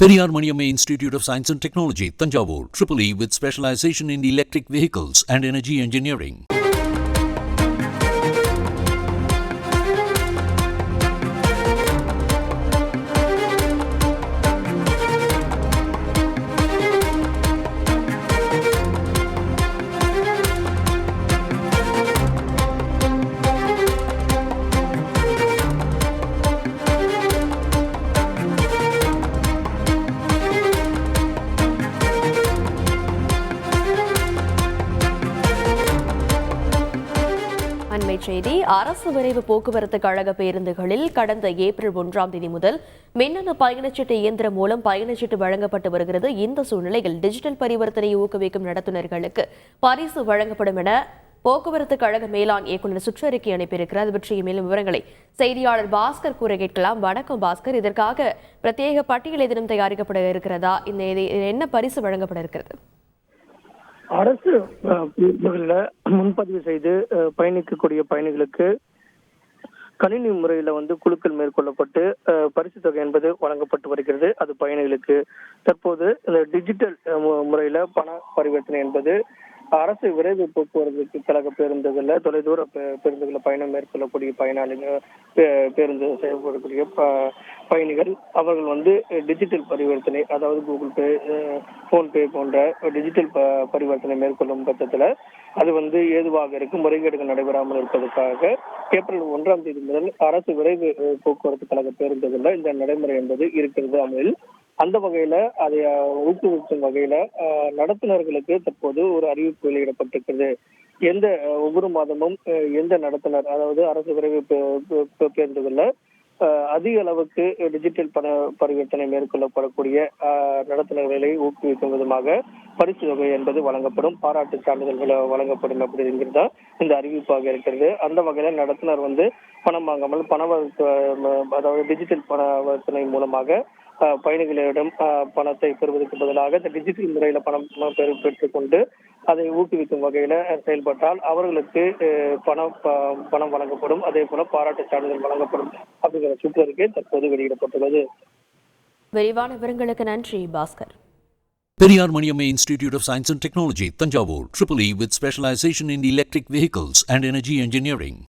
Periyar Maniamma Institute of Science and Technology, Tanjavur, EEE with specialization in electric vehicles and energy engineering. அண்மைச் செய்தி. அரசு விரைவு போக்குவரத்து கழக பேருந்துகளில் கடந்த ஏப்ரல் 1ஆம் தேதி முதல் மின்னணு பயணச்சீட்டு இயந்திரம் மூலம் பயணச்சீட்டு வழங்கப்பட்டு வருகிறது. இந்த சூழ்நிலையில் டிஜிட்டல் பரிவர்த்தனையை ஊக்குவிக்கும் நடத்துனர்களுக்கு பரிசு வழங்கப்படும் என போக்குவரத்து கழக மேலாண் இயக்குநர் சுற்றறிக்கை அனுப்பியிருக்கிறார். அது பற்றிய மேலும் விவரங்களை செய்தியாளர் பாஸ்கர் கூற கேட்கலாம். வணக்கம் பாஸ்கர், இதற்காக பிரத்யேக பட்டியல் ஏதேனும் தயாரிக்கப்பட இருக்கிறதா? என்ன பரிசு வழங்கப்பட இருக்கிறது? அரசு முன்பதிவு செய்து பயணிக்கக்கூடிய பயணிகளுக்கு கணினி முறையில குழுக்கள் மேற்கொள்ளப்பட்டு பரிசு தொகை என்பது வழங்கப்பட்டு வருகிறது. அது பயணிகளுக்கு தற்போது இந்த டிஜிட்டல் முறையில பண பரிவர்த்தனை என்பது அரசு விரைவு போக்குவரத்து கழக பேருந்துகள்ல தொலைதூர பேருந்துகளை பயணம் மேற்கொள்ளக்கூடிய பயனாளிகள் பேருந்து செயல்படக்கூடிய பயணிகள் அவர்கள் டிஜிட்டல் பரிவர்த்தனை, அதாவது கூகுள் பே, போன்பே போன்ற டிஜிட்டல் பரிவர்த்தனை மேற்கொள்ளும் பட்சத்துல அது ஏதுவாக இருக்கும், முறைகேடுகள் நடைபெறாமல் இருப்பதற்காக ஏப்ரல் 1ஆம் தேதி முதல் அரசு விரைவு போக்குவரத்து கழக பேருந்துகள்ல இந்த நடைமுறை என்பது இருக்கிறது அமலில். அந்த வகையில அதை ஊக்குவிக்கும் வகையில நடத்துனர்களுக்கு தற்போது ஒரு அறிவிப்பு வெளியிடப்பட்டிருக்கிறது. ஒவ்வொரு மாதமும் எந்த நடத்துனர், அதாவது அரசு விரைவு பேருந்துகள்ல அதிக அளவுக்கு டிஜிட்டல் பண பரிவர்த்தனை மேற்கொள்ளப்படக்கூடிய நடத்துனர்களை ஊக்குவிக்கும் விதமாக பரிசு தொகை என்பது வழங்கப்படும், பாராட்டு சான்றிதழ்கள் வழங்கப்படும் அப்படிங்கிறதா இந்த அறிவிப்பாக இருக்கிறது. அந்த வகையில நடத்துனர் பணம் வாங்காமல் அதாவது டிஜிட்டல் பணவர்த்தனை மூலமாக பயணிகளிடம் பணத்தை பெறுவதற்கு பதிலாக இந்த டிஜிட்டல் முறையில பணம் பெற்றுக்கொண்டு அதை ஊக்குவிக்கும் வகையில செயல்பட்டால் அவர்களுக்கு பணம் வழங்கப்படும், அதே போல பாராட்டு சான்றிதழ் வழங்கப்படும் அப்படிங்கிற சுற்றறிக்கை தற்போது வெளியிடப்பட்டுள்ளது. விரிவான விவரங்களுக்கு நன்றி Bhaskar. Periyar Maniamma Institute of Science and Technology, Tanjavur, EEE with specialization in electric vehicles and energy engineering.